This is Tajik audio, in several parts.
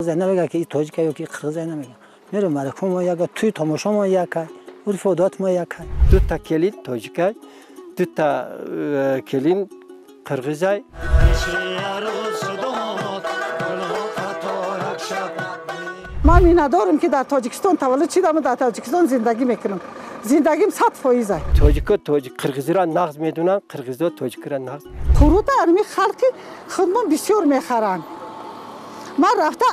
نمیگه که این تاجیک یا که قرغیز نمیگه. میره مرکم ما یک توی تماشا ما یک ورفودات ما یک دو تا کلین تاجیک دو تا کلین قرغیزای من میندارم که در تاجیکستان تولد شدم و در تاجیکستان زندگی میکنم. زندگیم 100% تاجیک قرغیزی را نقض میدونن، قرغیزا تاجیک را نقض. خروط ارمی خلقی خودمون بسیار میخرن. من رفته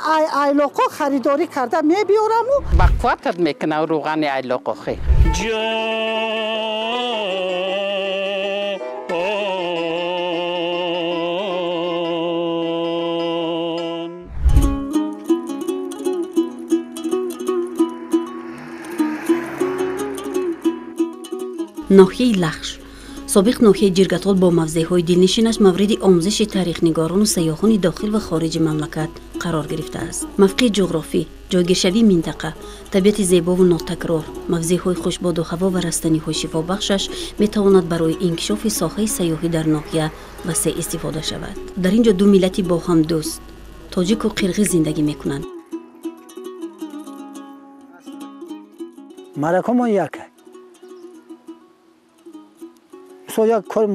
ایلاقو خریداری کرده میبیارم و بقواتت میکنه روغن ایلاقو خی. ناحیه لخش سابق ناحیه جرگتال با موضع‌های دلنشینش مورد آموزش تاریخ‌نگاران و سیاحان داخل و خارج مملکت قرار گرفته است. موقع جغرافی، جایگیرشوی منطقه، طبیعت زیبا و ناتکرار، موضع‌های خوشباد و هوا و رستنی‌های شفابخشش می‌تواند برای انکشاف ساحه سیاحی در ناحیه وسیع استفاده شود. در اینجا دو ملتی با هم دوست، تاجیک و قرغیز زندگی می‌کنند. مرکم یک سو یک کار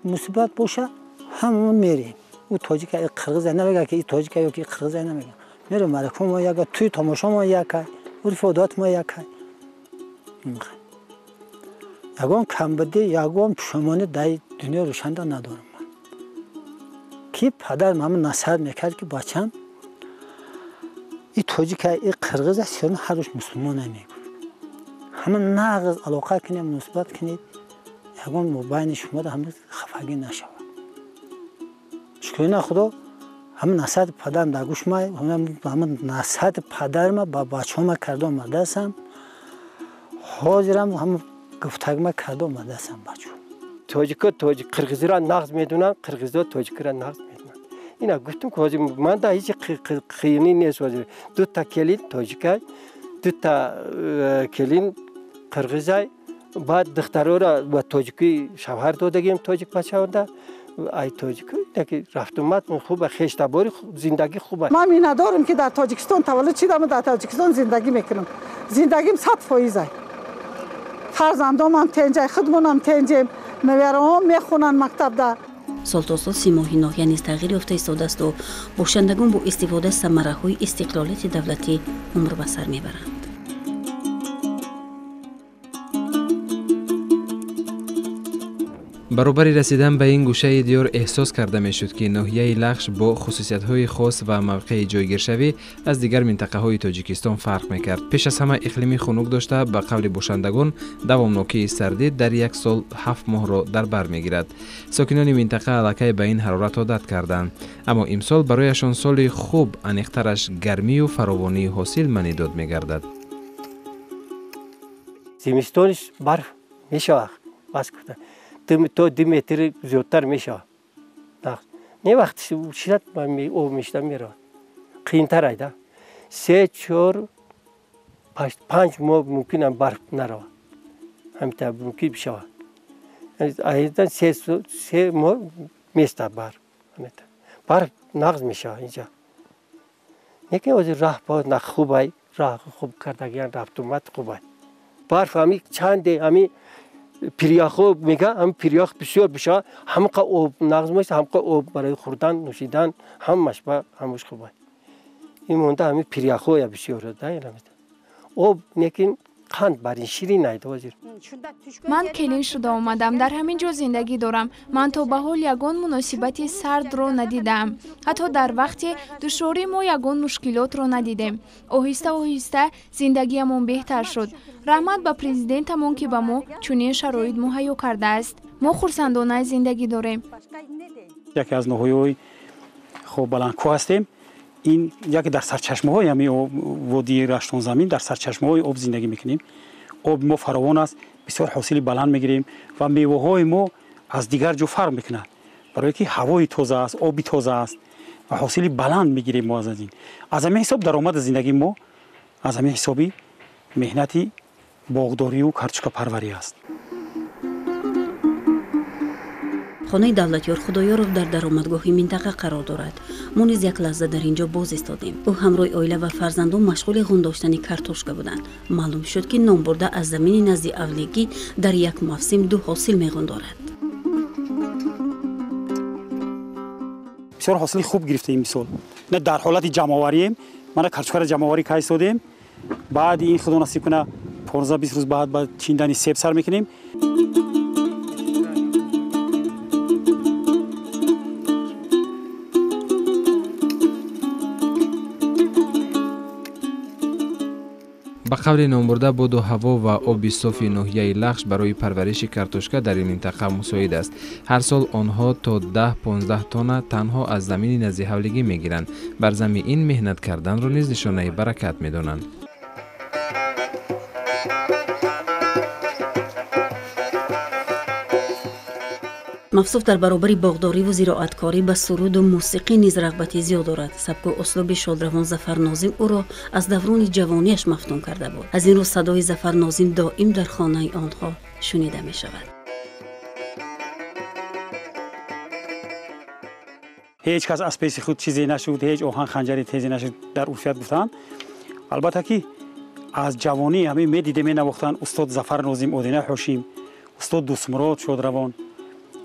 مصیبت باشه همون میریم. او تاجیک قرغیز نمیگه که این تاجیک یا که قرغیز نمیگه. میره مرکم ما یک توی تماشا ما یک ورفودات ما یک یگان کمبودی یگان پشیمانی در دنیا روشنده ندارم من. که پدر من نصیحت میکرد که بچم این تاجیک این قرغیز است یا هر روز مسلمان نمیگه. همه ناقض علاقه کنید نسبت کنید یگان مبین شما در همه خفگی نشود. شکری نه خدا همه نصیحت پدرم در گوش ما همه نصیحت پدرم با بچه ما کرده آمده هستم. حاضرم همه گفتگو ما کرده آمده هستم بچه. تاجیک قرغیزی را نقض میدونن، قرغیزا تاجیک را نقض میدونن. اینا گفتم که من در هیچ خیلی نیست. دو تا کلین تاجیکای دو تا کلین قرغیزای بعد دخترها را با تاجیکی شوهر دادگیم تاجیک بچه هنده ای تاجیک که رفت اومد خوبه خشتباری زندگی خوبه. من میندارم که در تاجیکستان تولد شدم و در تاجیکستان زندگی میکنم. زندگیم 100% فرزندام هم تنجای خودمونم تنجیم نویرام میخونن مکتب در سال تا سال سیماهی ناحیه نیز تغییر یافته ایستاده است و باشندگان با استفاده از ثمره‌های استقلالیت دولتی عمر به سر میبرند. برابر رسیدن به این گوشه دیار احساس کرده می شد که ناحیه لخش با خصوصیت‌های خاص و موقع جایگیرشوی از دیگر منطقه‌های تاجیکستان فرق می‌کرد. پیش از همه اقلیمی خنک داشته به قول باشندگان دوامناکی سردی در یک سال 7 ماه را در بر می‌گیرد. ساکنان منطقه الکی به این حرارت عادت کردند، اما امسال برایشان سال خوب انیخترش گرمی و فراوانی حاصل منیداد می‌گردد. زمستونش برف میشه بس کرده. تا 2 متر زیادتر میشه. نه وقتی شدت من او میشتم میره. قیمتر ایده. 3 4 5 ماه ممکنه برف نرو. همینطور ممکن بشه. ایده 3 ماه میسته برف. برف نقض میشه اینجا. یکی از راه با نخوبه راه خوب کردگیان رفت اومد خوبه. برف همی چنده همی پریاخو میگه هم پریاخ بسیار بشه هم که آب نقض میشه هم که آب برای خوردن نوشیدن همش با همش خوبه. این مونده همین پریاخو یا بسیار داره آب نیکین قند برای شیرین نیست وزیر. من کلین شده آمدم در همین جا زندگی دارم. من تا به حال یگان مناسبت سرد را ندیدم. حتی در وقت دشواری ما یگان مشکلات را ندیدیم. آهسته آهسته زندگیمون بهتر شد. رحمت به پرزیدنتمون که به ما چنین شرایط مهیا کرده است. ما خرسندانه زندگی داریم. یکی از ناحیه‌های خوب بلندکوه هستیم. این یکی در سرچشمه‌های همین وادی رشتون زمین در سرچشمه‌های آب زندگی میکنیم. آب ما فراوان است، بسیار حاصل بلند میگیریم و میوه‌های ما از دیگر جو فرق میکنه. برای که هوای تازه است، آبی تازه است و حاصل بلند میگیریم ما از این. از همین حساب درآمد زندگی ما از همین حسابی مهنتی باغداری و کارچکا پروری است. خانه دولتیار خدایارов در درآمدگاهی منطقه قرار دارد. ما نیز یک لحظه در اینجا باز ایستادیم. او همراه oila و فرزندان مشغول غون داشتن کارتوشکا بودند. معلوم شد که نام برده از زمین نزد اولگی در یک موسم 2 حاصل میغون دارد. بسیار حاصل خوب گرفتیم امسال. نه در حالت جمع‌آوریم. ما کارتوشکا جمع‌آوری کردیم. بعد این خدا نصیب کنه 15-20 روز بعد چیندنی سیب سر میکنیم. با قول نامبرده بود و هوا و آب صاف ناحیه لخش برای پرورش کارتوشکا در این منطقه مساعد است. هر سال آنها تا 10-15 تن تنها از زمین نزد حولگی میگیرند. بر زمین این مهنت کردن را نیز نشانه برکت میدانند. مفصوف در برابر باغداری و زراعتکاری به سرود و موسیقی نیز رغبتی زیاد دارد. سبک و اسلوب شادروان ظفر ناظم او را از دوران جوانیش مفتون کرده بود. از این رو صدای ظفر ناظم دائم در خانه آنها شنیده می شود. هیچ کس از پیش خود چیزی نشد، هیچ آهن خنجری تیزی نشد در عرفیت گفتن. البته که از جوانی همه می دیده می نواختن استاد ظفر ناظم، آدینه حاشیم، استاد دوستمراد شادروان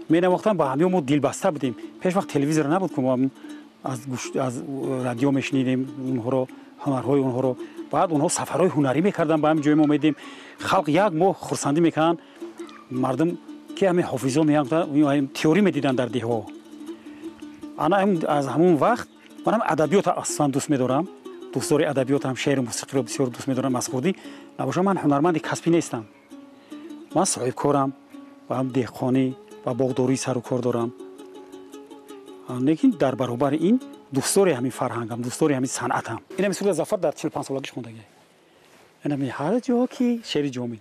می نواختن. با همه ما دل بسته بودیم. پیش وقت تلویزیون نبود که ما از رادیو میشنیدیم اونها رو، هنرهای اونها رو. بعد اونها سفرهای هنری میکردن، با هم جای ما میدیم. خلق یک ماه خرسندی میکنن. مردم که همه حافظا میگن تئوری میدیدن در دیها. انا از همون وقت منم ادبیات اصلا دوست میدارم. دوست داری ادبیات هم، شعر و موسیقی رو بسیار دوست میدارم. از خودی نباشم من هنرمند کسبی نیستم. من صاحب کارم و هم دهقانی و باغداری سر و کار دارم. لیکن در برابر این دوستداری همین فرهنگم، دوستداری همین صنعتم. این مثل ظفر در 45 سالگیش خوندگی. این هر جا که شعر جامی.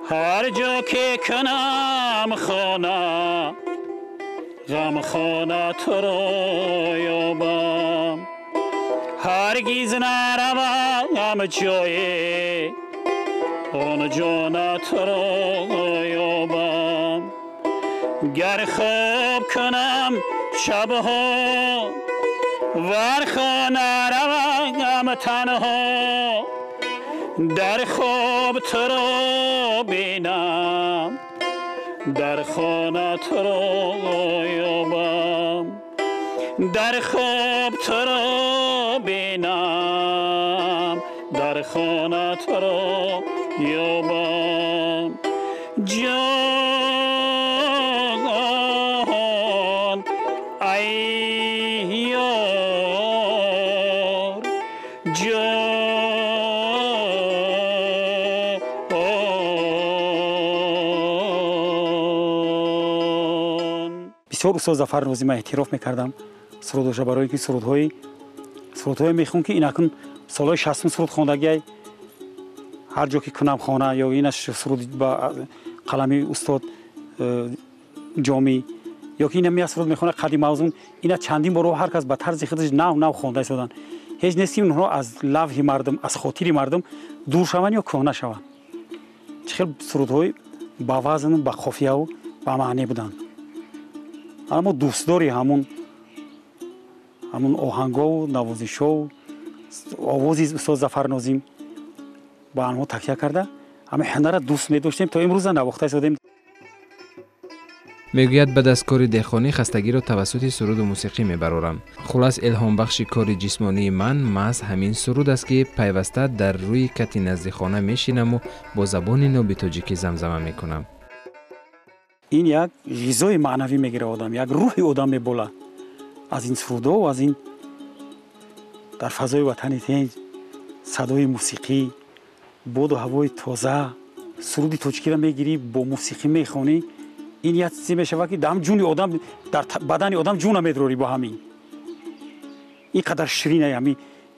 هر جا که کنم خانه غم خانه تو را یابم، هرگز نروم جای آن جان تو را یابم. گر خواب کنم شبها ور خانه روم تنها، در خواب تو را بینم در خانه تو را یابم. در خواب تو را بینم در خانه تو را یابم. جان ای یار جان بسیار استاد ظفر ناظم اعتراف میکردم. سرودش برای که سرودهای میخون که این اکنون سالهای 60 سرود خوندگی هر جا که کنم خانه یا اینش سرود با قلمی استاد جامی یا که این می سرود میخونه قدیم موزون، اینا چندین بار هر کس به طرز خودش نو خوانده شدن. هیچ نیست که اونها از لوح مردم، از خاطر مردم دور شوند یا کهنه شوند. خیلی سرودهای با وزن، با قافیه و با معنی بودند. اما دوستداری همون آهنگا و نوازش‌ها و آواز استاد ظفر ناظم با آنها تکیه کرده همه هنر را دوست می‌داشتیم تا امروز نواخته شدیم. میگوید به دستکار دهقانی خستگی را توسط سرود و موسیقی میبرارم. خلاص الهام بخش کار جسمانی من محض همین سرود است که پیوسته در روی کتی نزد خانه میشینم و با زبان ناب تاجیکی زمزمه میکنم. این یک غذای معنوی میگیره آدم، یک روح آدم میبوله از این سرودا و از این در فضای وطنی تنج صدای موسیقی، باد و هوای تازه، سرودی تاجیکی را میگیری با موسیقی میخونی. این یک چیزی میشه که دم جون آدم در بدن آدم جون میدروری با همین. اینقدر شیرینه همین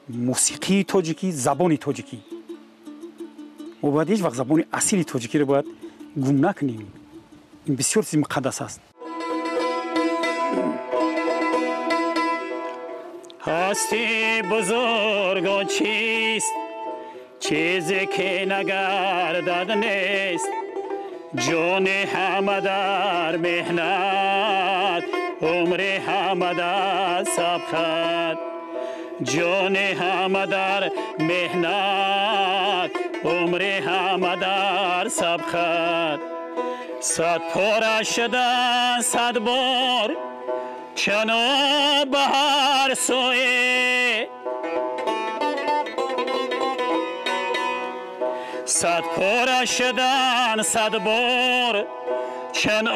موسیقی تاجیکی، زبان تاجیکی. و باید هیچ وقت زبان اصیل تاجیکی رو باید گم نکنیم. این بسیار چیز مقدس است. هستی بزرگ چیست؟ چیزی که نگردد نیست. جان همه در مهنت، عمر همه در سبخت. جان همه در مهنت، عمر همه در سبخت. صد پاره شدن صد بار، چنو به هر سوی. صد پاره شدن صد بار، چنو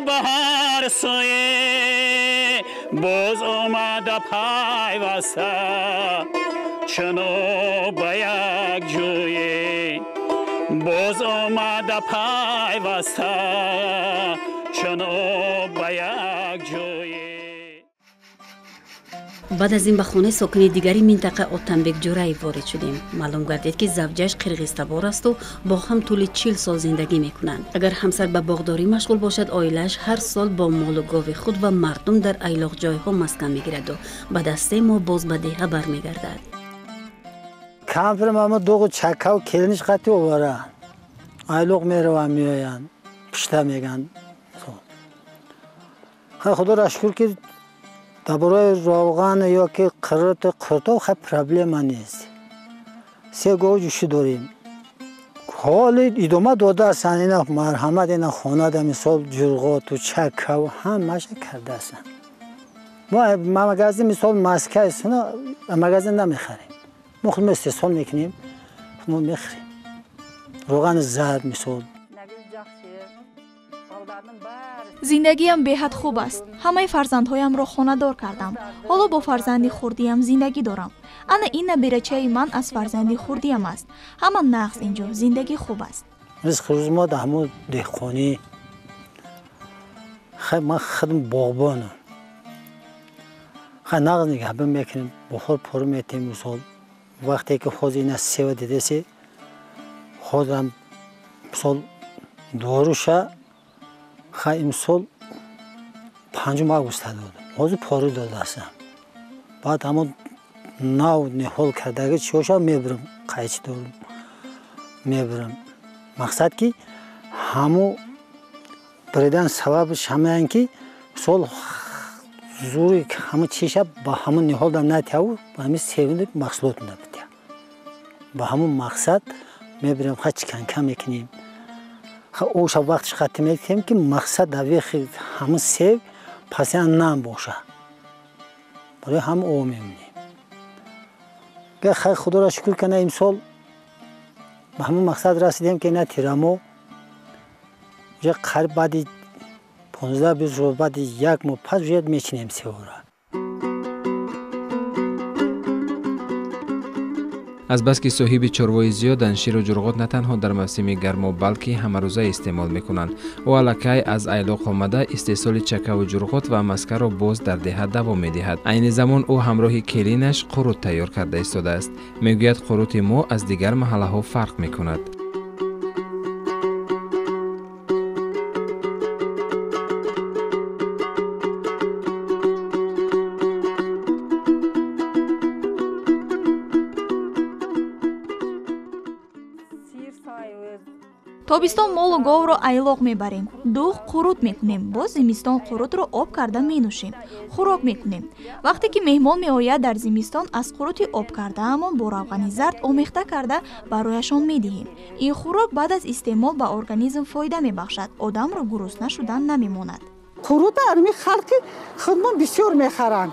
به هر سوی. باز آمده پیوسته، چنو به یک جوی. باز آمده پیوسته، چنو به یک جوی. بعد از این به خانه ساکن دیگری منطقه آتنبک جورایی وارد شدیم. معلوم گردید که زوجش قرقیزتبار است و با هم طول 40 سال زندگی میکنند. اگر همسر به باغداری مشغول باشد، عائله‌اش هر سال با مال و گاو خود و مردم در ایلاق جایها مسکن میگیرد و بعد از 3 ماه باز به دیه برمیگردد. کمپر ماما دوغ چکه و کلینش قطعی اوباره ایلاق میره و میاین پشته میگن. خدا را شکر که درباره روغن یا که قرطا خیلی پرابلم نیست. 3 گاو جوشی داریم. حال ادامه داده است. اینا مرحمت اینا خانه ده مثال جرغات و چکه و همه‌اش کرده است. ما مغازه مثال مسکه است، نه مغازه نمیخریم. ما خود استحصال میکنیم، ما میخریم. روغن زرد مثال. زندگیم بهت خوب است. همه فرزندهایم را خانه‌دار کردم. حالا با فرزندی خردیم زندگی دارم. انا این برچه من از فرزندی خردیم است. همان نقص اینجا زندگی خوب است. رزق روز ما در همون دهخانی خیلی ما خودم باغبانم. خیلی نقص نگه میکنیم، بخور پرو میتیم. مثال وقتی که خود این از سیو دیده سی خودم مثال داروشه خیلی امسال 5 آگوست دادم. حاضر پارو داده هستم. بعد همون ناو نهال کرده که چیوشا میبرم، قیچ دارم میبرم. مقصد که همو بریدن سببش همه این که مثال زوری که همه چیشه با همون نهال دارم نتیاو با همین سیوند محصولات نبیده. با همون مقصد میبرم خیلی چکن کم میکنیم. اوش وقتش خطی میکنیم که مقصد دوی خیلی همون سیو پس این نام باشه. برای هم او میمونیم. خیلی خدا را شکر کنه امسال به همون مقصد رسیدیم که نه تیرامو قریب بعد 15-20 روز بعد 1 ماه پس روید میچینیم سیو را. از بس که صاحب چروای زیادن، شیر و جرغات نه تنها در موسم گرما بلکه همه روزه استعمال میکنند. و الکی از ایلاق آمده استحصال چکه و جرغات و مسکه را باز در ده دوام میدهد. عین زمان او همراه کلینش قروت تیار کرده ایستاده است. میگوید قروت ما از دیگر محله ها فرق میکند. тобистон молу говро айлоқ мебарем, дуғ қурут мекунем, боз зимистон қурутро об карда менӯшем, хӯрок мекунем. Вақте ки меҳмон меояд дар зимистон аз қурути об кардаамон бо равғани зард омехта карда барояшон медиҳем. Ин хӯрок баъд аз истеъмол ба организм фоида мебахшад, одамро гурусна шудан намемонад. Қурут арми халқи худмон бисёр мехаранд.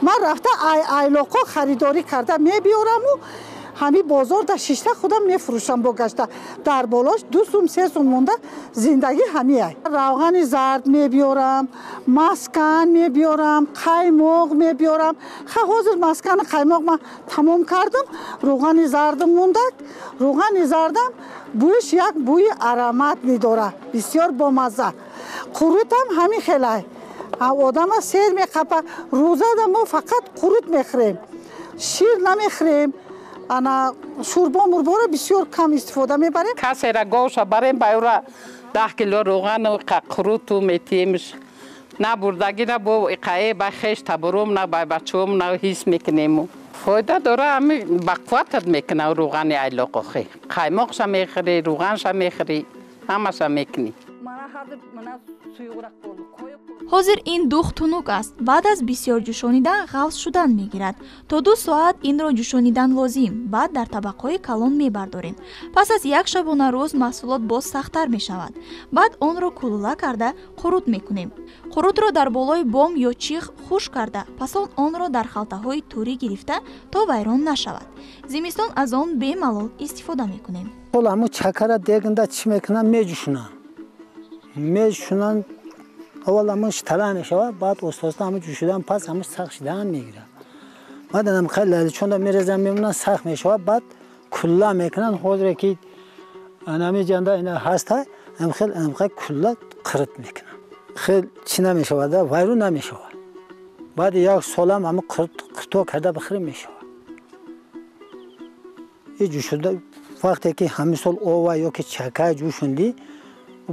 Ман рафта айлоқо харидорӣ карда мебиёраму ҳами бозор дар шишта худам мефурӯшам бо гашта. Дар болош 2 сум 3 сум монда зиндагӣ ҳамиай. Равғани зард мебиёрам, маскан мебиёрам, қаймоқ мебиёрам. Ҳозир маскани қаймоқ ман тамом кардам. Равғани зардам мондак. Равғани зардам бӯйш як бӯйи аромат медорад, бисёр бомазза. Қурутам ҳамин хелай. Одама сер меқапад. Рӯзада мо фақат қурут мехӯрем. Шир намехӯрем. ана шурбо мурборо бисёр кам истифода мебарем. کسی را گوش بریم باورا 10 کیلو روغن و قروتو میتیمش نه بردگی نه با اقایه با خیش تبروم نه با بچه‌ام نه هیچ میکنیم فایده داره همه بقوتت میکنه روغن علاقه خی قایماقش میخری روغنش میخری همش میکنی ҳозир ин дух тунук аст. баъд аз бисёр ҷӯшонидан ғафз шудан мегирад. то 2 соат инро ҷӯшонидан лозим. баъд дар табақҳои калон мебардорем. пас аз як шабона рӯз маҳсулот боз сахттар мешавад. баъд онро кулула карда қурут мекунем. қурутро дар болои бом ё чих хушк карда пас онро дар халтаҳои турӣ гирифта то вайрон нашавад. зимистон аз он бемалол истифода мекунем. ҳаму чакара деганда чӣ мекунам меҷӯшонам аввал ҳамаш тала мешавад баъд оста ҳама ҷӯшидан пас ҳамаш сахт шидан мегирад баъд хеле лаличонда мерезам мемонад сахт мешавад баъд кулла мекунанд ҳозире ки анами ҷанда ина ҳаста хел кулла қирит мекунанд хел чӣ намешавад вайрон намешавад баъди як солам ҳама қирто карда бихӯрӣ мешавад и ҷӯшида вақте ки ҳамисол ова ё ки чака ҷӯшондӣ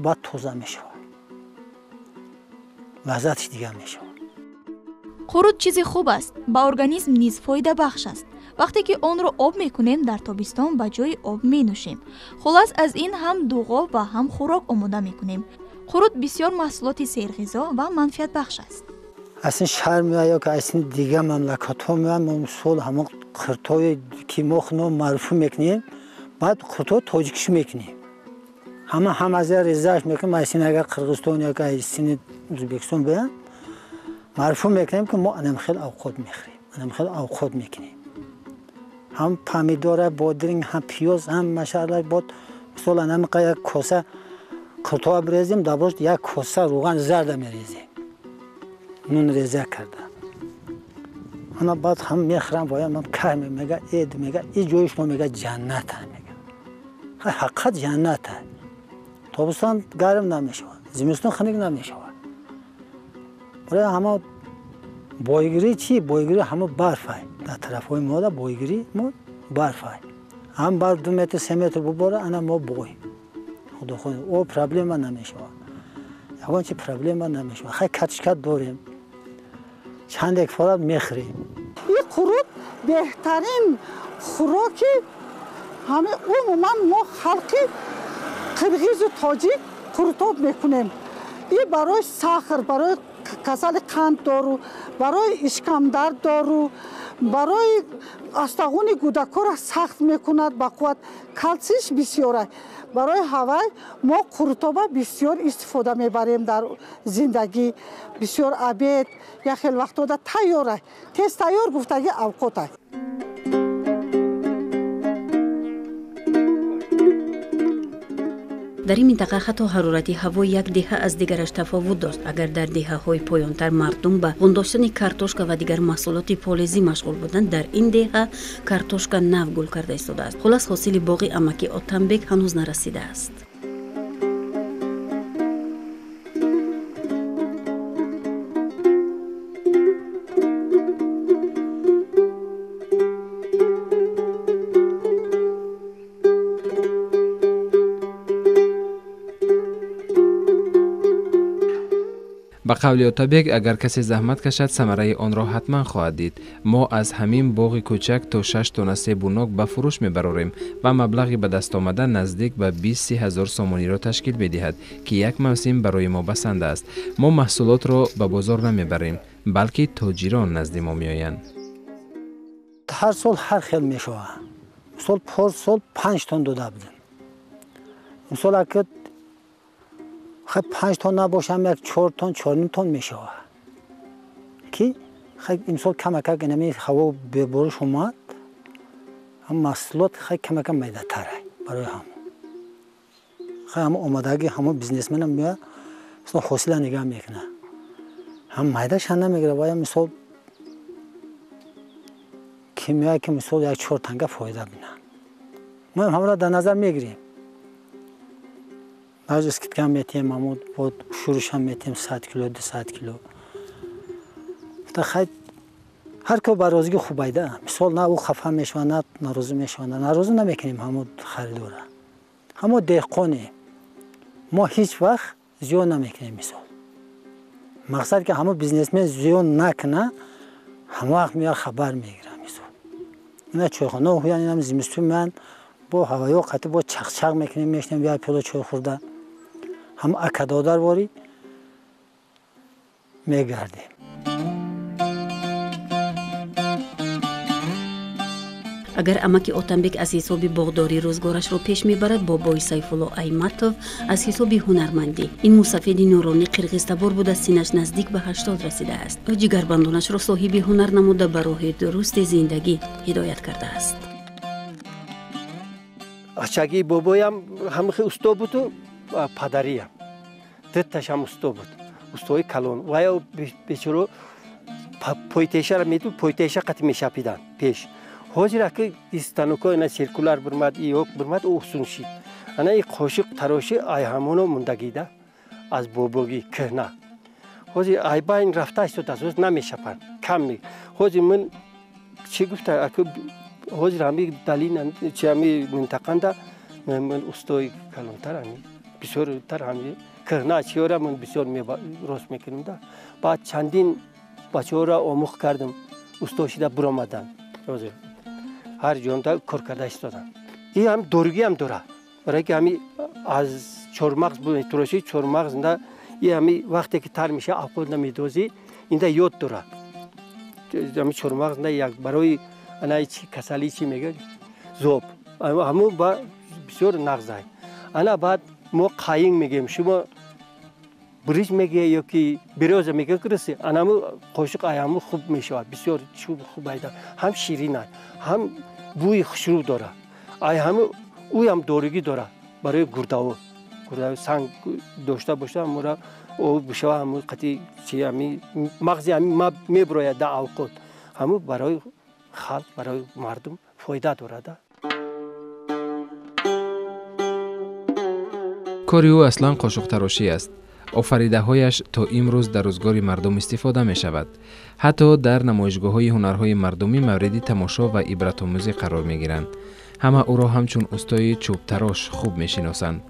баъд тоза мешавад лаззатиш дигар мешавад. қурут чизи хуб аст, ба организм низ фоидабахш аст. вақте ки онро об мекунем дар тобистон ба ҷои об менӯшем. хулас аз ин ҳам дуғоб ва ҳам хӯрок омода мекунем. қурут бисёр маҳсулоти серғизо ва манфиатбахш аст. аз ин шаҳр меояд ё ки аз ин дигар мамлакатҳо меояд мо мисол ҳамон қиртое ки мо маъруф мекунем баъд қиртои тоҷикиш мекунем ҳам аз я резааш мекунем аз ин агар қирғизистон ё ки аз ин ӯзбекистон биям маъруф мекунем ки мо анам хел авқот мехӯрем анам хел авқот мекунем ҳам помидора бодиринг ҳам пиёз ҳам машалла бод мисол анам як коса қиртоа бирезем дабош як коса руған зарда мерезем нун реза карда ана баъд ҳам мехӯрам воя ман кай мега эд мега и ҷои шумо мега ҷанната мега ҳақиқат ҷанната тобистон гарм намешавад зимистон хунук намешавад барои ҳама бойгирӣ чӣ бойгирӣ ҳама барфай дар тарафҳои мода бойгирӣ мо барфай ҳам бар 2 метр 3 метр бубора ана мо бой худохоҳ о проблема намешавад ягон чи проблема намешавад хай катишкат дорем чандек форат мехӯрем ин қурут беҳтарин хӯроки ҳаме умуман мо халқи қирғизу тоҷик қурутоб мекунем ин барои сахр барои касали қанд дору барои ишкамдард дору барои астағуни кӯдаконро сахт мекунад ба қувват калсиш бисёрай барои ҳавай мо қурутоба бисёр истифода мебарем дар зиндагӣ бисёр обед як хел вақтода тайёрай тез тайёр гуфтаги авқотай дар ин минтақа ҳатто ҳарорати ҳаво як деҳа аз дигараш тафовут дошт. агар дар деҳаҳои поёнтар мардум ба ғундоштани картошка ва дигар маҳсулоти полезӣ машғул буданд, дар ин деҳа картошка нав гул карда истодааст. хулас ҳосили боғи амаки Отамбек ҳанӯз нарасидааст. ба қавли Отабек, агар касе заҳмат кашад, самараи онро ҳатман хоҳад дид. мо аз ҳамин боғи кӯчак то 6 тонна себу нок ба фурӯш мебарорем ва маблағи ба дастомада наздик ба 20 000 сомониро ташкил медиҳад, ки як мавсим барои мо басанда аст. мо маҳсулотро ба бозор намебарем, балки тоҷирон назди мо меоянд. ҳар сол ҳар хел мешавад. мисол парсол 5 тонн дода будем. мисол акид 5 тонн набошам як 4 тонн 4 тонн мешавад ки имсол камакак инами ҳаво бебориш омад ҳам маҳсулот камака майдатара барои ҳамо ҳама омадаги ҳамо бизнесменам меояд мисол ҳосила нигаҳ мекуна ҳам майдашан намегира вая мисол ки меояд ки мисол як 4 танга фоида бина мо ҳамро дар назар мегирем баъзе скидка метем амуд бод шурушам метем 100 кило 200 кило та хай هر که برازگی خوبایده مثال نه او خفه میشونه نه ناراضی میشونه ناراضی نمیکنیم همون خریداره همون دهقانی ما هیچ وقت زیان نمیکنیم مثال مقصد که همون بیزنسمن زیان نکنه همه وقت میاد خبر میگیره مثال اینا چایخانه و یعنی هم زمستون من با هوایی و قطع با چخ میکنیم میشنیم یا پیاده چای خورده هم اکدادر واری میگردیم. اگر اماکی اوتنبک از حساب باغداری روزگارش را پیش میبرد بابای سیفالله ایمتов از حساب هنرمندی این مسافر نورانی قرقیزتبار بوده سینش نزدیک به 80 رسیده است و جگربندانش را صاحب هنر نموده به راه درست زندگی هدایت کرده است. اشاگی بابایم هم استا بود و پدریم دتش هم استا بود استای کلون و یا بیچاره پویتیشه را میدو پویتیشه قطع میشپیدن پیش حاجی که استانوکا اینا سیرکولار برمد ایوک برمد او حسون شید انا ای قاشق تراشی ای همونو مندگیده از باباگی که نه حاجی ای با این رفته است از نمیشپن کم می حاجی من چی گفته اکو حاجی همی دلیل چی همی منطقه من استای کلانتر همی بسیار تر همی که نه چیورا من بسیار می راست میکنم ده بعد چندین بچه‌ها آموخت کردم استاشیده برآمدن حاجی هر جامده کار کرده استادن این هم دورگی هم دوره برای که همی از چورمغز بود تراشی چورمغز نه این همی وقتی که تر میشه آقود نمیدوزی اینجا یاد دوره همی چورمغز نه یک برای انا چی کسلی چی میگه زوب همون با بسیار نغزه انا بعد ما قاین میگیم شما بریج میگه یا که بروز میگه کرسی انامو قاشق ایامو خوب میشود بسیار چوب خوب ایده هم شیرینه هم بوی خوشرو داره ای هم او هم دورگی داره برای گرداو سنگ داشته باشه امورا او بشه همون قطعی چی همی مغزی همی ما میبراید در اوقات همون برای خلق برای مردم فایده داره ده. کاری او اصلا قاشق تراشی است. آفریده هایش تا امروز در روزگار مردم استفاده می شود. حتی در نمایشگاه های هنرهای مردمی مورد تماشا و عبرت آموزی قرار می گیرند. همه او را همچون استای چوب تراش خوب می شناسند.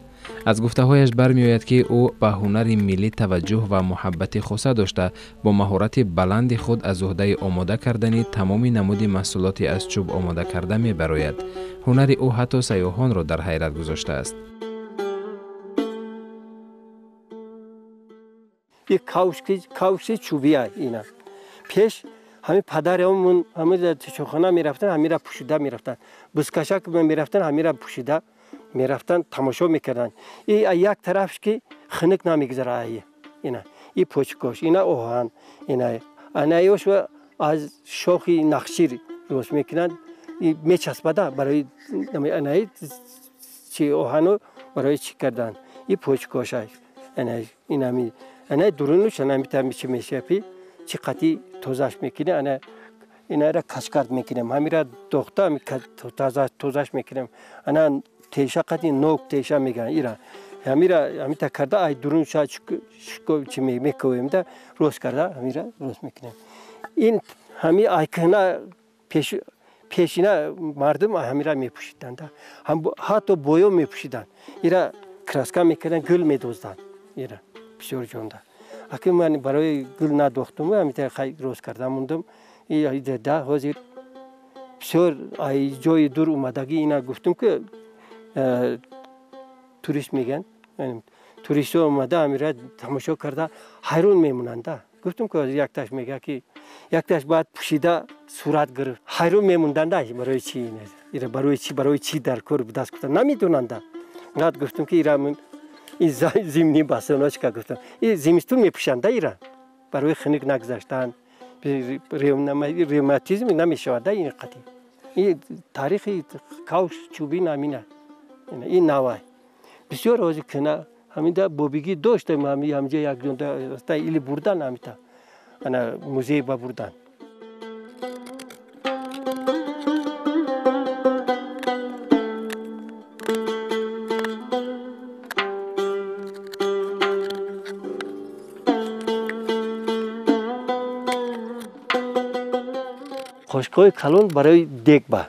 از گفته هایش برمی آید که او به هنر ملی توجه و محبت خاصه داشته با مهارت بلند خود از عهده آماده کردن تمام نمود محصولات از چوب آماده کرده می براید. هنر او حتی سیاحان را در حیرت گذاشته است. یک کاوش چوبی است اینا پیش همه پدرمون همه در چوخانه میرفتن همه را پوشیده میرفتن بسکشک میرفتن همه را پوشیده میرفتن تماشا میکردن این یک طرفش که خنک نمیگذره اینا این پوچکوش اینا اوهان اینا انایوش و از شوخی نقشی روش میکنن میچسبده برای انای چی اوهانو برای چی کردن این پوچکوش است اینا می انا درونش انا میتونم چی میشه پی چی قطعی توزش میکنه انا اینا را کشکارد میکنم همین را دختر می توزش میکنم انا تیشه قطعی نوک تیشه میگن ایران همین را همین تا کرده ای درونش چی میکنیم ده روز کرده همین را روز میکنم این همین ایکنا پیشینه مردم همین را میپوشیدن ده هم حتی بویو میپوشیدن ایرا کراسکا میکردن گل میدوزدن ایرا بسیار جونده. اگه من برای گل ندوختم همیشه خیلی روز کردم موندم. این ده حاضر بسیار ای جای دور اومدگی اینا گفتم که توریست میگن. توریست اومده همیشه تماشا کرده حیران میمونند. گفتم که یک تاش میگه که یک تاش بعد پوشیده صورت گرفت. حیران میموندند برای چی اینا؟ برای چی در کار دست گفتن نمیدونند. بعد گفتم که ایران این زمینی باسوناش که گفتم این زمستون میپوشند ایران برای خنک نگذاشتن ریوماتیسم نمیشود این قطعی این تاریخی کاوش چوبی نامینه این نوای بسیار روزی کنه همین ده بابیگی داشتم همینجا یک جون ده ایلی بردن همیتا انا موزه با بردن خشک‌های کلان برای دیگ با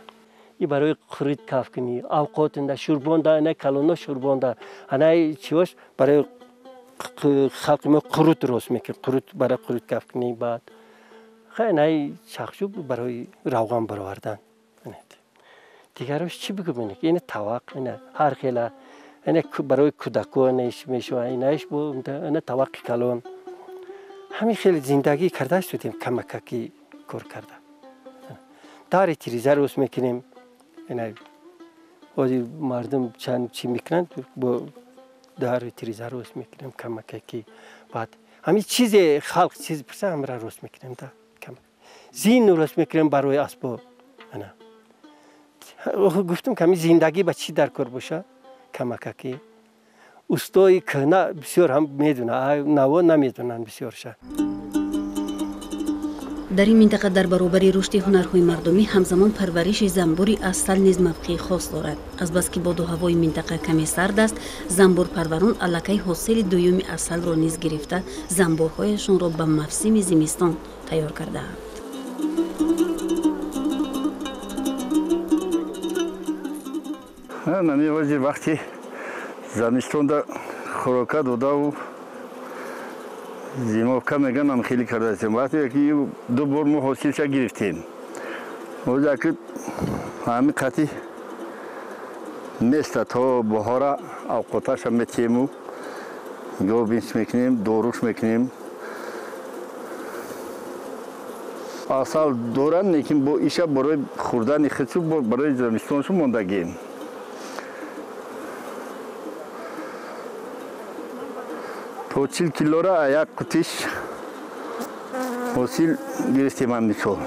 این برای خرید کاف کنی اوقات انده شوربانده نه کلونا شوربانده نه چیوش برای خلق ما قروت درست میکنه قروت برای قروت کاف کنی بعد خیلی نه چخشو برای روغن برآوردن دیگرش چی بگم این طواق اینه هر خیلی اینه برای کودکانش میشه اینش بو اینه طواق کلان همین خیلی زندگی کرده شدیم کمکی کار کرده داری تریزه روز میکنیم اینه ولی مردم چند چی میکنن با داری تریزه روز میکنیم کمکی بعد همین چیز خلق چیز پرسه هم را روز میکنیم دا کم زین روز میکنیم برای اسباب نه گفتم که همین زندگی با چی در کار باشه کمکی استای که نه بسیار هم میدونه نوا نمیدونن بسیارشه در این منطقه در برابر رشد هنرهای مردمی همزمان پرورش زنبوری اصل نیز موقعی خاص دارد. از بس که باد و هوای منطقه کمی سرد است، زنبور پروران الکی حاصل دوم اصل را نیز گرفته زنبورهایشان را به موسم زمستان تیار کرده‌اند. نمی وقتی زمستان در خوراک داده و زیموفکا میگن هم خیلی کرده هستیم وقتی یکی دو بار ما حاصلش گرفتیم وقتی که همین قطعی نیست تا بهار اوقاتش هم میتیم و یا بینش میکنیم دوروش میکنیم اصل دورن لیکن با ایشه برای خوردن خیلی برای زمستانشو موندگیم تو 40 کیلو را یک کتیش حاصل گرفتیم هم میشو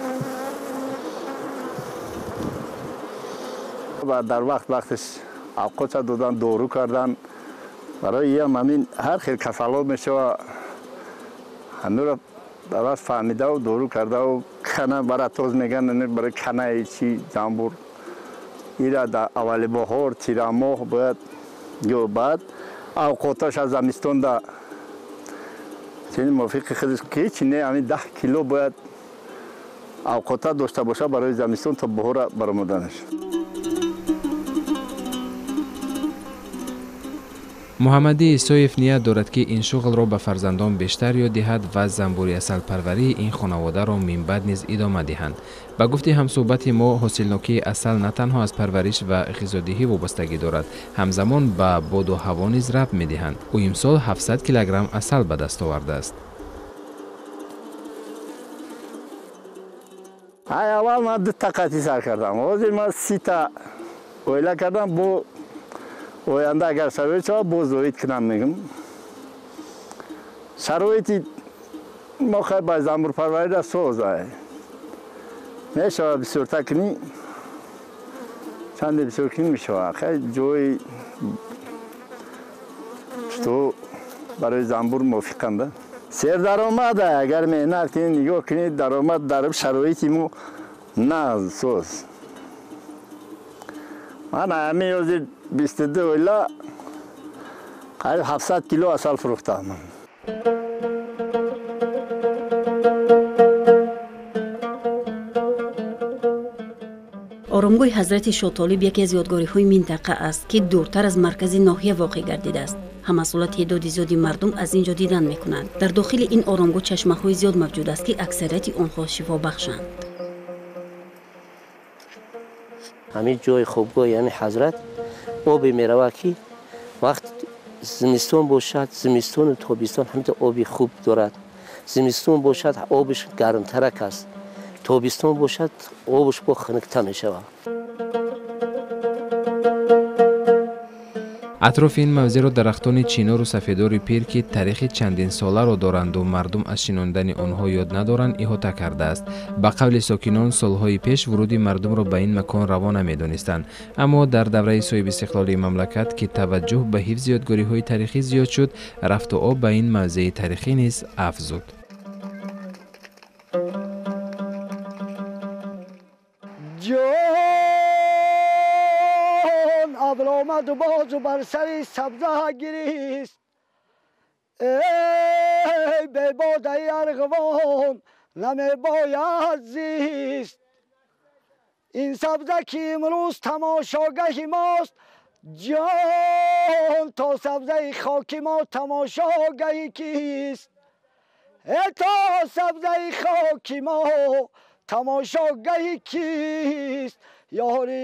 و در وقتش اوقاتش دادن دورو کردن برای این همین هر خیلی کسالات میشه و همه را درست فهمیده و دورو کرده و کنه برای توز میگن برای کنه چی زنبور این را در اول بهار تیر ماه باید یا بعد اوقاتش از زمستان در چنین موافق خیلی که چی نه همین 10 کیلو باید اوقات داشته باشه برای زمستان تا بهار برآمدنش. محمدی اسایف نیت دارد که این شغل را به فرزندان بیشتر یاد دهد و زنبوری اصل پروری این خانواده را من بعد نیز ادامه دهند. با گفته همصحبت ما حاصلناکی اصل نه تنها از پرورش و غذادهی وابستگی دارد همزمان به باد و هوا نیز ربط می‌دهند. او امسال 700 کیلوگرم اصل به دست آورده است. اول من 2 تا قطعی سر کردم. واسه من 3 تا اویلا کردم با آینده اگر شرایط شد باز وید کنم میگم شرایطی ما خیلی با زنبور پروری را سوزه میشه بسیار تکنی چند بسیار کنی میشه خیلی جوی تو برای زنبور موافقنده سیر درآمده اگر مهنت کنی نگاه کنید درآمد در شرایطی مو نه سوز من همه روزی 22 اویلا قریب 700 کیلو اصل فروختم. آرامگاه حضرت شاطالب یکی از یادگاری‌های منطقه است که دورتر از مرکز ناحیه واقع گردیده است. همسالات تعداد زیادی مردم از اینجا دیدن می‌کنند. در داخل این آرامگاه چشمه‌های زیاد موجود است که اکثریت آنها شفا بخشند. همین جای خوابگاه یعنی حضرت آب میروه که وقت زمستان باشد زمستان و تابستان همین آبی خوب دارد زمستان باشد آبش گرمترک است تابستان باشد آبش با خنک‌تر میشود. اطراف این موضع را درختان چینار و سفیدار پیر که تاریخ چندین ساله را دارند و مردم از شناندن آنها یاد ندارند احاطه کرده است. به قول ساکنان سالهای پیش ورود مردم را به این مکان روا نمی‌دانستند، اما در دوره صاحب استقلال مملکت که توجه به حفظ یادگاری‌های تاریخی زیاد شد، رفت آب به این موضع تاریخی نیز افزود. آمد و باز و بر سر سبزه گریست ای به باده ارغوان نمی باید زیست این سبزه که امروز تماشاگه ماست جان تا سبزه خاک ما تماشاگه کیست تا سبزه خاک ما تماشاگه کیست یاری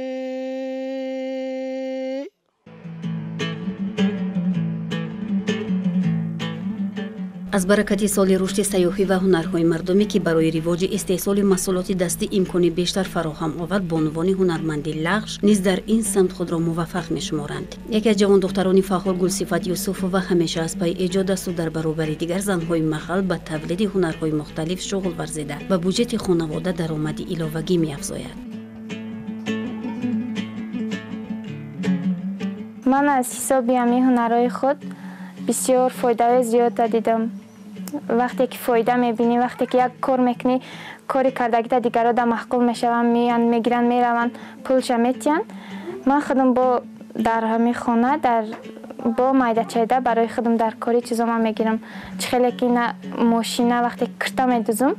аз баракати соли рушди сайёҳӣ ва ҳунарҳои мардуме ки барои ривоҷи истеҳсоли маҳсулоти дастӣ имкони бештар фароҳам овард бонувони ҳунарманди лағш низ дар ин самт худро муваффақ мешуморанд. яке аз ҷавондухтарони фаъол гулсифат юсуфова ҳамеша аз пайи эҷод асту дар баробари дигар занҳои маҳал ба тавлиди ҳунарҳои мухталиф шуғл варзида ба буҷети хонавода даромади иловагӣ меафзояд. ман аз ҳисоби ҳамин ҳунарҳои худ бисёр фоидаҳои зиёда дидам. вақте ки фоида мебинӣ, вақте ки як кор мекунӣ, кори кардагита дигарода маҳқул мешаванд, меянд, мегиранд, мераванд, пулша метиҳанд. ман худам бо дар ҳамин хона бо майдачайда барои худам дар кори чизома мегирам. чихеле ки на мошина вақте кирта медузам,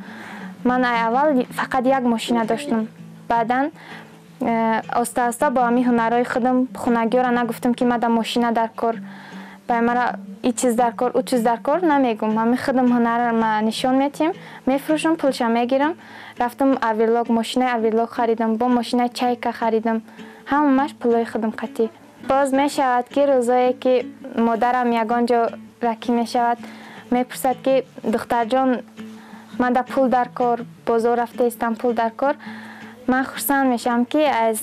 ман аввал фақат як мошина доштам. баъдан оста оста бо ҳамин ҳунарҳои худам хонагиёра нагуфтам ки ман дар мошина дар кор бай мара и чиз дар кор у чиз дар кор намегум. ҳамин худам ҳунарама нишон метиҳам, мефурӯшам, пулша мегирам. рафтам авилок, машинаи авилок харидам, бо машинаи чайка харидам. ҳамааш пулои худам қатӣ. боз мешавад ки рӯзое ки модарам ягон ҷо ракӣ мешавад, мепурсад ки духтарҷон ман да пул дар кор, бозор рафтаистам пул дар кор. ман хурсанд мешавам ки аз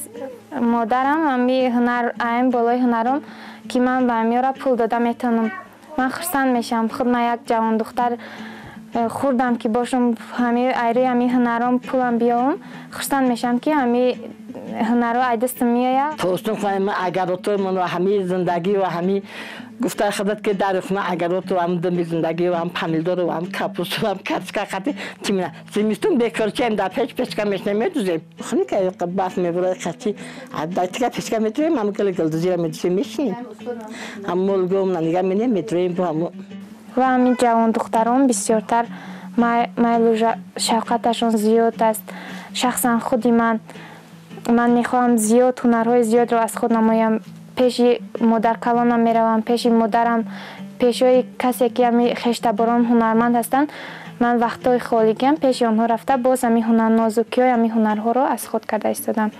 модарам ҳамин ҳунар аин болои ҳунарам ки ман ба ҳамиёра пул дода метавонам. ман хурсанд мешавам худ ман як ҷавондухтар хурдам ки бошам ҳамин айрӯи ҳамин ҳунарам пулам биёвам. хурсанд мешавам ки ҳамин ҳунарҳо ай дастам меояд. توستون خواهیم اگراتو من و همه زندگی و همه گفته خودت که در خونه اگراتو هم دمی زندگی و هم پمیلدار و هم کپوس و هم کرچکا خطی تیمینا زمستون بکرچه هم در پیچکا میشنه میدوزیم خونی که بس میبره خطی در تیکا پیچکا میتویم هم کلی گلدوزی را میدوزیم میشنیم هم مولگوم ننگه مینیم میتویم با همو و همین جوان دختران بسیارتر مایل و شوقتشون زیاد است. شخصا خودی من میخواهم زیاد هنرهای زیاد رو از خود نمایم. پیشی مادر کلانم میروم، پیشی مادرم، پیشی کسی که همی خشتباران هنرمند هستند. من وقتای خالیگیم پیشی آنها رفته باز همی هنر نازکی های همی هنرها رو از خود کرده ایستادم.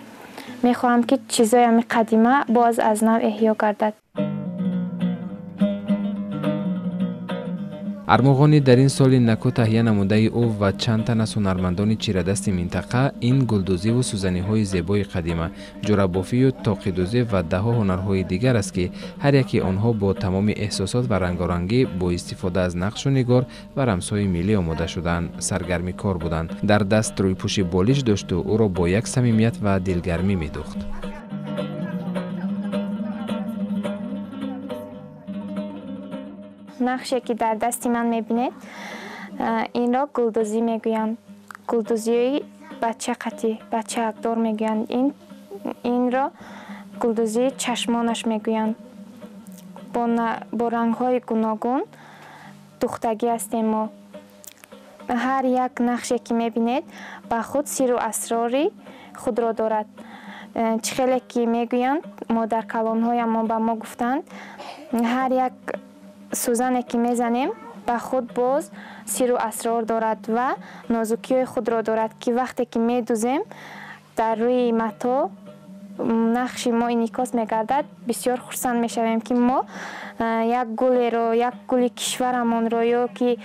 میخواهم که چیزای همی قدیمه باز از نو احیا گردد. ارمغانی در این سال نکو تهیه نموده او و چند تن از هنرمندان چیردست منطقه این گلدوزی و سوزنی های زیبای قدیمه، جورابافی و تاقی‌دوزی و ده ها هنرهای دیگر است که هر یکی آنها با تمام احساسات و رنگارنگی با استفاده از نقش و نگار و رمزهای ملی آماده شدند سرگرمی کار بودند. در دست روی پوشی بالیش داشت و او را با یک صمیمیت و دلگرمی می‌دوخت. نقشه که در دستی من میبینید این را گلدوزی میگویند. گلدوزی بچه قطی، بچه اقدار میگویند. این را گلدوزی چشمانش میگویند. با رنگ های گوناگون دوختگی هستیم ما. هر یک نقشه که میبینید با خود سیر و اسراری خود را دارد. چخیلی که میگویند ما در کلان های ما با ما گفتند هر یک سوزنی که میزنیم با خود باز سیر و اسرار دارد و نازکی خود را دارد که وقتی که میدوزیم در روی متا نقش ما انعکاس میگردد. بسیار خرسند میشویم که ما یک گل رو، یک گل کشورمون رو یا که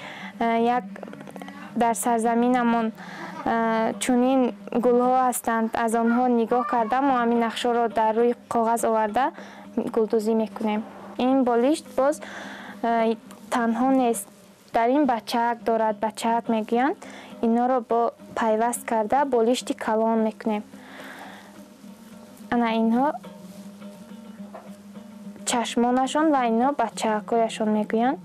یک در سرزمینمون چونین گل ها هستند از آنها نگاه کردم و همین نقش را در روی کاغذ آورده گلدوزی میکنیم. این بالیشت باز تنها نیست، در این بچه‌ک دارد، بچه‌ک میگویند. اینا رو با پیوست کرده بالیشتی کلان میکنیم. انا اینها چشمانشون و اینا بچه‌کایشون میگویند.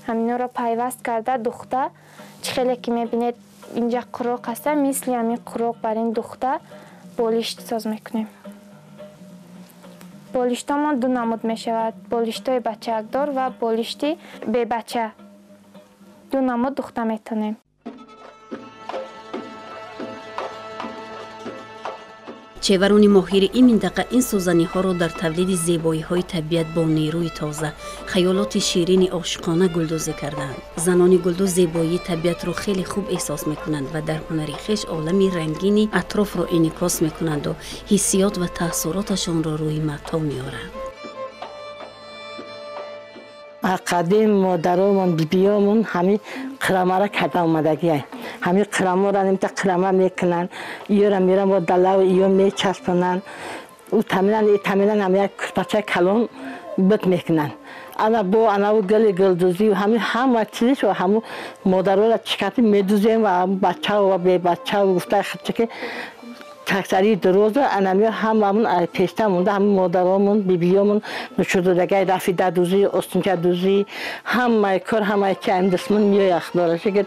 همینا رو پیوست کرده دوخته خیلی که میبینید اینجا قروق هست مثل همین قروق بر این دوخته بالیشت ساز میکنیم. بالیشتا ما دو نمود می شود، بالیشتای بچه اکدار و بالیشتی به بچه. دو نمود دوخته میتونیم. چهوران ماهر این منطقه این سوزنی‌ها را در تولید زیبایی‌های طبیعت با نیروی تازه، خیالات شیرین عاشقانه گلدوزی کردند. زنان گلدوز زیبایی طبیعت را خیلی خوب احساس می‌کنند و در هنر خویش عالمی رنگین اطراف را انعکاس می‌کنند و حسیات و تأثیراتشان را روی متن می‌آورند. قدیم مادرامون بیبیامون همین قرمه را کرده اومدگیه. همین قرمه را نمیده قرمه میکنن، ایو را میرن با دلو ایو میچسبونن. او تمینا هم یک بچه کلون بد میکنن. انا گل گلدوزی و همه چیزش و همه مادرها را چکتی میدوزیم و بچه و بی بچه و گفته خدشه که تکسری دروزه انمی هممون پیشته مونده، همین مادرامون بیبیامون نشودگی رفیده دوزی استونچه دوزی همه کار همه که این دستمون میای اخدارشه که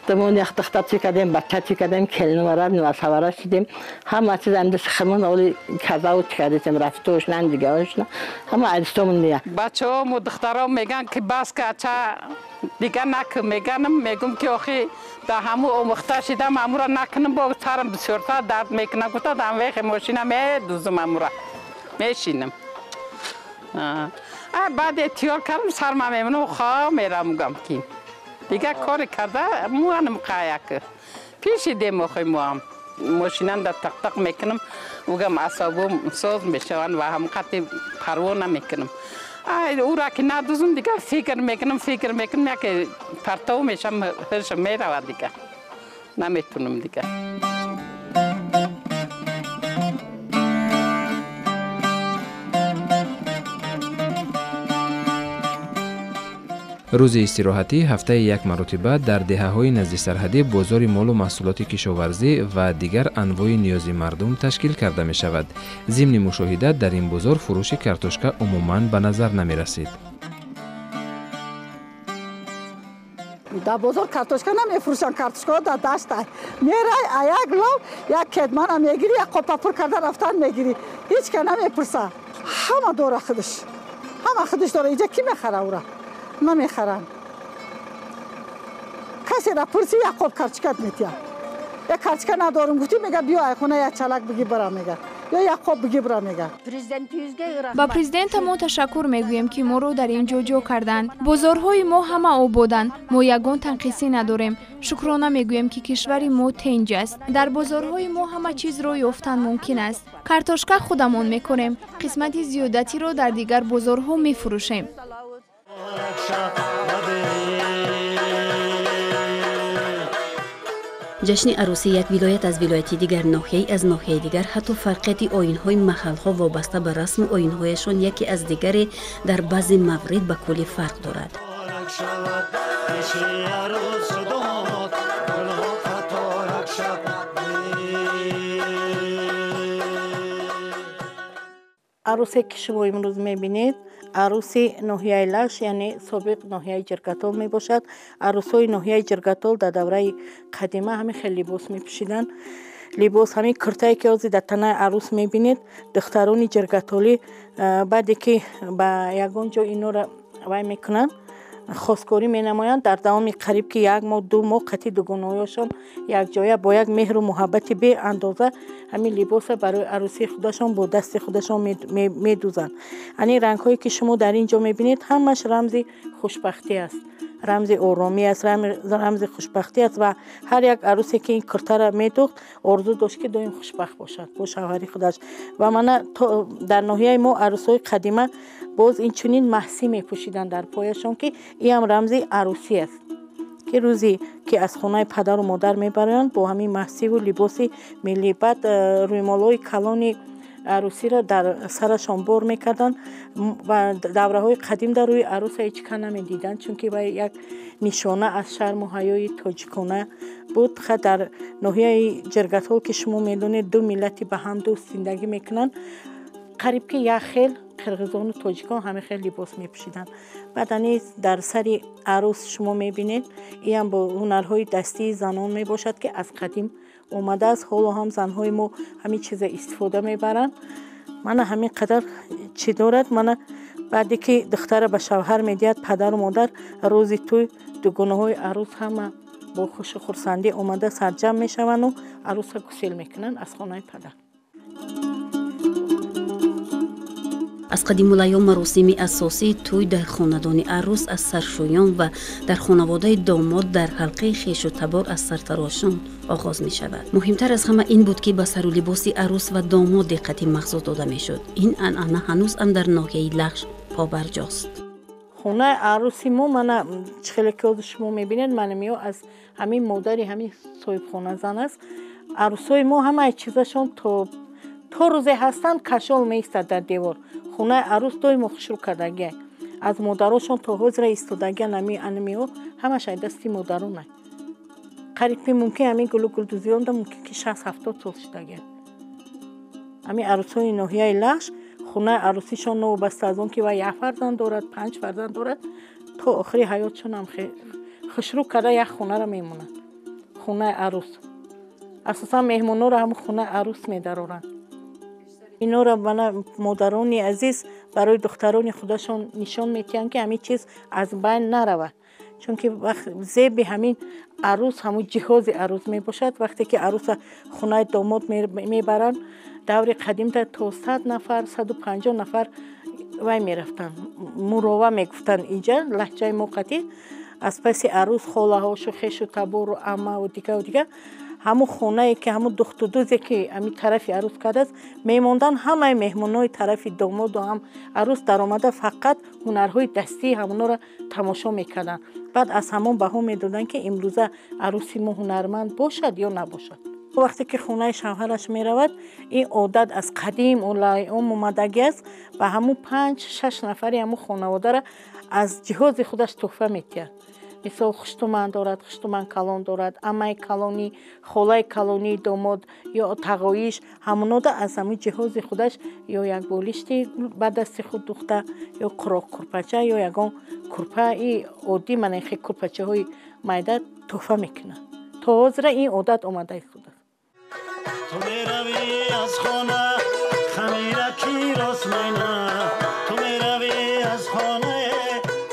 دمون یک دختر چی کردیم بچه چی کردیم کلنوارد نواسواره شدیم همه چیز این دست خمون اولی کذا و چی کردیم رفتوش نه دیگه هاشنا همه عدستمون میاد. بچه ها و دخترها میگن که بس که چه دیگه نکن میگم که آخی در همو اموخته شدم امو را نکنم با سرم بسیارتا درد میکنم گفتا در ویخ ماشینم میدوزم امو را میشینم بعد اتیار کردم سرم میمونم خواه میرم گم که دیگه کار کرده موانم قایق پیش دیم آخی موام ماشینم در تق تق میکنم وگم اصابم ساز میشون و هم قطع پروا نمیکنم او را که ندوزم دیگه فکر میکنم که پرتو میشم هرشم میرود دیگه نمیتونم دیگه. روز استراحتی هفته یک مرتبه در دهه‌های نزدیک سرحدی بازار مال و محصولات کشاورزی و دیگر انواع نیازی مردم تشکیل کرده می شود. ضمن مشاهده در این بازار فروش کارتوشکا عموماً به نظر نمی رسید. در بازار کارتوشکا نمیفروشن، کارتوشکا در دشت میرای یک لو یک کدمان هم میگیری یک قپا پر کرده رفتن میگیری هیچ که نمیپرسه همه داره خودش داره اینجا کی میخره او را نمیخرن کسی را پرسی یک قب کارچکت میتیا یک کارچکت ندارم گفتی میگه بیا خونه یک چلک بگی برا میگه یا یک قب بگی برا میگه. با پرزیدنت ما تشکر میگویم که ما رو در اینجا جا کردند. بازارهای ما همه آبادند، ما یگان تنقیصی نداریم. شکرانه میگویم که کشور ما تنج است. در بازارهای ما همه چیز رو یافتن ممکن است. کارتوشکا خودمون میکنیم، قسمت زیادتی رو در دیگر بازارها میفروشیم. جشن عروسی یک ولایت از ولایت دیگر، ناحیه از ناحیه دیگر، حتی فرقیت آیین‌های محل‌ها وابسته به رسم آیین‌هایشان یکی از دیگری در بعضی موارد به کلی فرق دارد. عروسی که شما امروز می‌بینید عروسی ناحیه لغش یعنی سابق ناحیه جرگتال می باشد. عروسای ناحیه جرگتال در دوره قدیمه همین خیلی لباس می پوشیدند. لباس همین کرتایی که از در تنه عروس می بینید دختران جرگتالی بعدی که به یگان جا اینو را وای میکنن خواستگاری می نمایند در دوام قریب که یک ماه دو ماه قطعی دوگانه‌هایشان یک جای با یک مهر و محبت به اندازه همین لباس برای عروسی خودشان با دست خودشان می دوزند. یعنی رنگ هایی که شما در اینجا می بینید همش رمز خوشبختی است، رمز آرامی است، رمز خوشبختی است و هر یک عروسی که این کرتا را می دوخت آرزو داشت که دائم خوشبخت باشد با شوهر خودش. و من در ناحیه ما عروسای قدیمه باز این چنین محسی می پوشیدن در پایشان که این هم رمز عروسی است که روزی که از خانه پدر و مادر میبرند با همین محسی و لباسی ملی. بعد رویمالای کلان عروسی را در سرشان بار میکردن و دوره های قدیم در روی عروس هیچ که نمیدیدن چون که با یک نشانه از شرم و حیای تاجیکانه بود. خود در ناحیه جرگتال که شما میدونید دو ملتی به هم دوست زندگی میکنن، قریب که یک خیل قرغیزان و تاجیکان همه خیلی لباس میپوشیدن. بعد در سر عروس شما میبینید این هم با هنرهای دستی زنان میباشد که از قدیم اومده است. حالا هم زنهای ما همین چیز استفاده میبرن. من همین قدر چی دارد، من بعدی که دختر به شوهر میدید پدر و مادر روزی توی دوگانه های عروس همه با خوش خورسندی اومده سرجم میشون و عروس گسیل میکنن از خانه پدر. аз қадимулайём маросими асосии тӯй дар хонадони арӯс аз саршӯён ва дар хонаводаи домод дар ҳалқаи хешу табор аз сартарошон оғоз мешавад. муҳимтар аз ҳама ин буд ки ба сару либоси арӯс ва домод диққати махзус дода мешуд. ин анъана ҳанӯз ам дар ноҳияи лағш побарҷост. хонаи арӯси мо мана хеле ки ҳозир шумо мебинед манамиё аз ҳамин модари ҳамин соҳибхоназан аст. арӯсои мо ҳамаи чизашон то рӯзе ҳастанд кашол меистад дар девор. хонаи арӯс доимо хушрӯ кардагия аз модарошон то ҳозира истодагия анамиё ҳамаш ай дасти модарона. қариб мумкин ҳамин гулдузиёнда мумкин ки 60-70 сол шудагия. ҳамин арӯсои ноҳияи лағш хонаи арӯсишон новобаста аз он ки вай 1 фарзанд дорад 5 фарзанд дорад то охири ҳаётшон ҳам хушрӯ карда як хонара мемонанд. хонаи арӯс асосан меҳмонора ҳамун хонаи арӯс медароранд. инора бана модарони азиз барои духтарони худашон нишон метиҳанд ки ҳамин чиз аз байн наравад. чунки зеби ҳамин арӯс ҳамун ҷиҳози арӯс мебошад. вақте ки арӯса хонаи домод мебаранд даври қадимда то 100 нафар 150 нафар вай мерафтанд. мурова мегуфтанд инҷа лаҳҷаи мо қатӣ. аз паси арӯс холаҳошу хешу табору аммаву дига ҳамун хонае ки ҳамун духтудузе ки ҳамин тарафи арӯс кардааст мемонданд ҳамаи меҳмонои тарафи домоду ҳам арӯс даромада фақат ҳунарҳои дастии ҳамонора тамошо мекарданд. баъд аз ҳамон баҳо медоданд ки имрӯза арӯси мо ҳунарманд бошад ё набошад. вақте ки хонаи шавҳараш меравад ин одат аз қадим улаиём омадагӣ аст ба ҳамун 5-6 нафари ҳамун хонаводара аз ҷиҳози худаш тӯҳфа метиҳад. мисол хуштуман дорад, хуштуман калон дорад, амаи калонӣ, холаи калонии домод ё тағоиш ҳамонода аз ҳамин ҷиҳози худаш ё як болишти ба дасти худ духта ё қуроқ курпача ё ягон курпаи оддӣ манахи курпачаҳои майда тӯҳфа мекунад. то ҳозира ин одат омадаи худ аст. تو میروی از خانه خمیرکی راست مینا تو میروی از خانه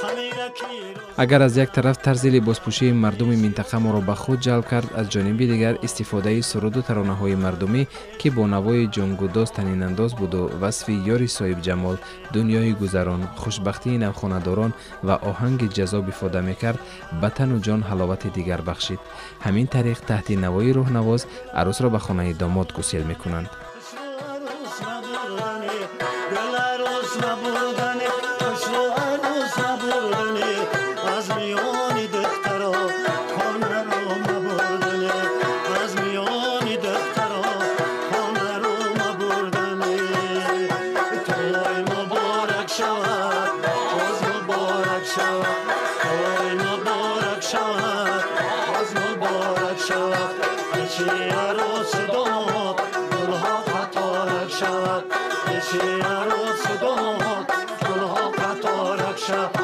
خمیرکی агар аз як тараф тарзи либоспӯшии мардуми минтақа моро ба худ ҷалб кард, аз ҷониби дигар истифодаи суруду таронаҳои мардумӣ ки бо навои ҷонгудоз танинандоз буду васфи ёри соҳибҷамол, дунёи гузарон, хушбахтии навхонадорон ва оҳанги ҷазоб ифода мекард, ба тану ҷон ҳаловати дигар бахшид. ҳамин тариқ таҳти навои рӯҳнавоз арӯсро ба хонаи домод гусел мекунанд. عروس داماد گلها قطارک شد